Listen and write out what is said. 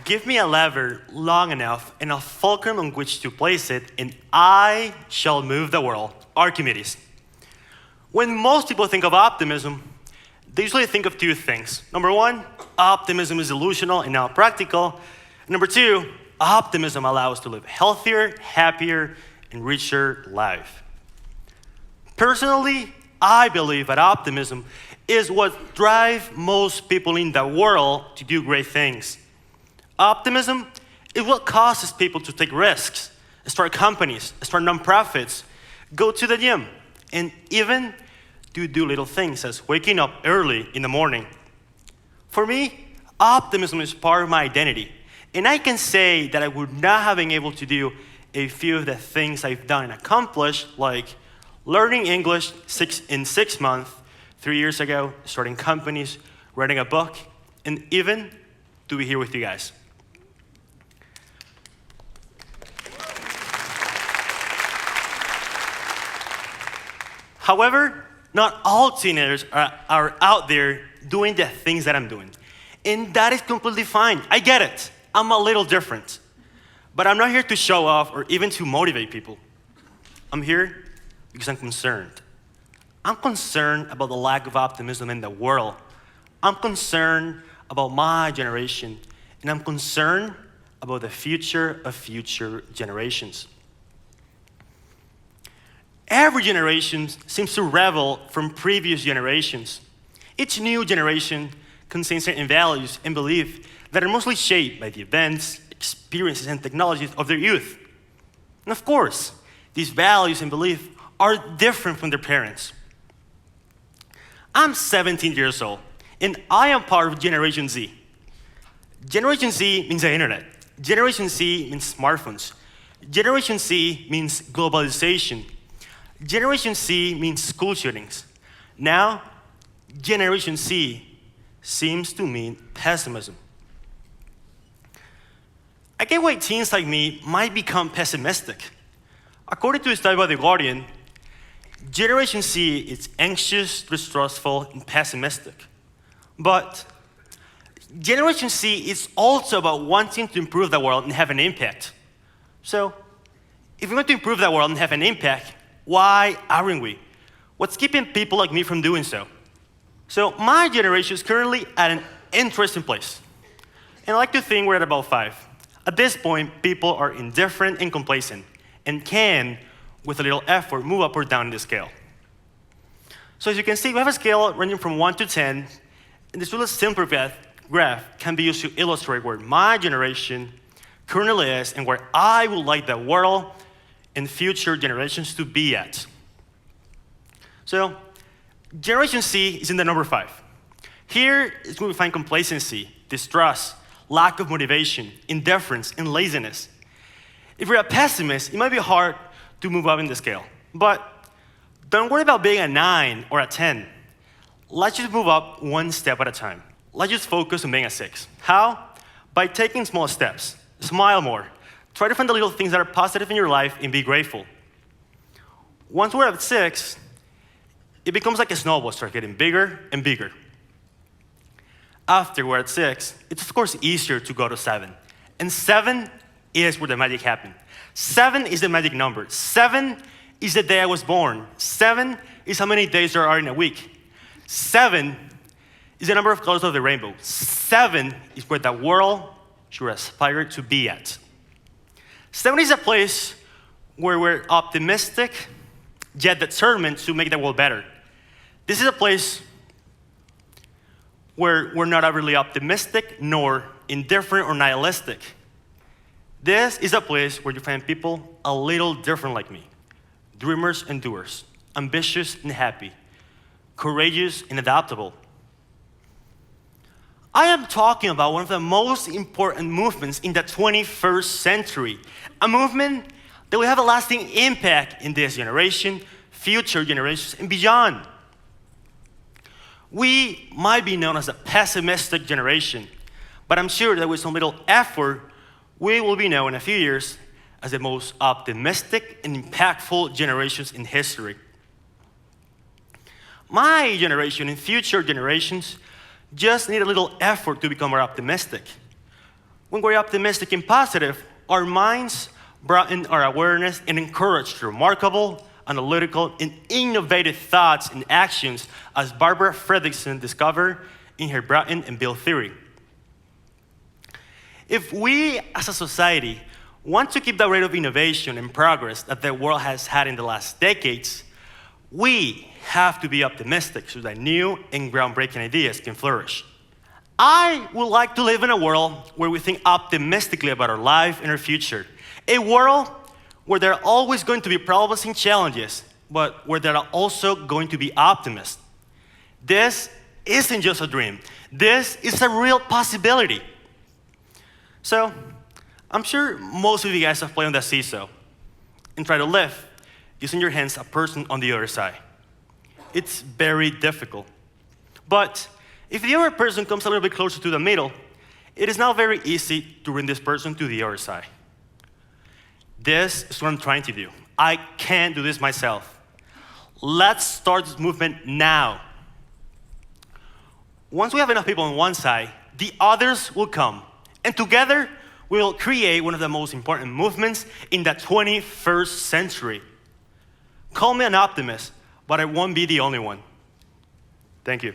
Give me a lever long enough and a fulcrum on which to place it, and I shall move the world. Archimedes. When most people think of optimism, they usually think of two things. Number one, optimism is delusional and not practical. And number two, optimism allows us to live healthier, happier, and richer life. Personally, I believe that optimism is what drives most people in the world to do great things. Optimism is what causes people to take risks, start companies, start nonprofits, go to the gym, and even do little things as waking up early in the morning. For me, optimism is part of my identity, and I can say that I would not have been able to do a few of the things I've done and accomplished, like learning English in 6 months, 3 years ago, starting companies, writing a book, and even to be here with you guys. However, not all teenagers are out there doing the things that I'm doing. And that is completely fine. I get it. I'm a little different. But I'm not here to show off or even to motivate people. I'm here because I'm concerned. I'm concerned about the lack of optimism in the world. I'm concerned about my generation. And I'm concerned about the future of future generations. Every generation seems to revel from previous generations. Each new generation contains certain values and beliefs that are mostly shaped by the events, experiences, and technologies of their youth. And of course, these values and beliefs are different from their parents. I'm 17 years old, and I am part of Generation Z. Generation Z means the internet. Generation Z means smartphones. Generation Z means globalization. Generation Z means school shootings. Now, Generation Z seems to mean pessimism. I get why teens like me might become pessimistic. According to a study by The Guardian, Generation Z is anxious, distrustful, and pessimistic. But Generation Z is also about wanting to improve the world and have an impact. So, if we want to improve the world and have an impact, why aren't we? What's keeping people like me from doing so? So my generation is currently at an interesting place. And I like to think we're at about 5. At this point, people are indifferent and complacent and can, with a little effort, move up or down in the scale. So as you can see, we have a scale ranging from 1 to 10, and this really simple graph can be used to illustrate where my generation currently is and where I would like the world and future generations to be at. So, Generation Z is in the number 5. Here is where we find complacency, distrust, lack of motivation, indifference, and laziness. If you're a pessimist, it might be hard to move up in the scale. But don't worry about being a 9 or a 10. Let's just move up one step at a time. Let's just focus on being a 6. How? By taking small steps. Smile more. Try to find the little things that are positive in your life and be grateful. Once we're at 6, it becomes like a snowball, starts getting bigger and bigger. After we're at 6, it's of course easier to go to 7. And 7 is where the magic happened. 7 is the magic number. 7 is the day I was born. 7 is how many days there are in a week. 7 is the number of colors of the rainbow. 7 is where the world should aspire to be at. 7 is a place where we're optimistic, yet determined to make the world better. This is a place where we're not overly optimistic, nor indifferent or nihilistic. This is a place where you find people a little different like me. Dreamers and doers, ambitious and happy, courageous and adaptable. I am talking about one of the most important movements in the 21st century, a movement that will have a lasting impact in this generation, future generations, and beyond. We might be known as a pessimistic generation, but I'm sure that with some little effort, we will be known in a few years as the most optimistic and impactful generations in history. My generation and future generations just need a little effort to become more optimistic. When we're optimistic and positive, our minds broaden our awareness and encourage remarkable, analytical, and innovative thoughts and actions, as Barbara Fredrickson discovered in her broaden and build theory. If we as a society want to keep the rate of innovation and progress that the world has had in the last decades, we have to be optimistic so that new and groundbreaking ideas can flourish. I would like to live in a world where we think optimistically about our life and our future. A world where there are always going to be problems and challenges, but where there are also going to be optimists. This isn't just a dream. This is a real possibility. So, I'm sure most of you guys have played on that seesaw and try to lift using your hands a person on the other side. It's very difficult. But if the other person comes a little bit closer to the middle, it is now very easy to bring this person to the other side. This is what I'm trying to do. I can't do this myself. Let's start this movement now. Once we have enough people on one side, the others will come. And together, we'll create one of the most important movements in the 21st century. Call me an optimist, but I won't be the only one. Thank you.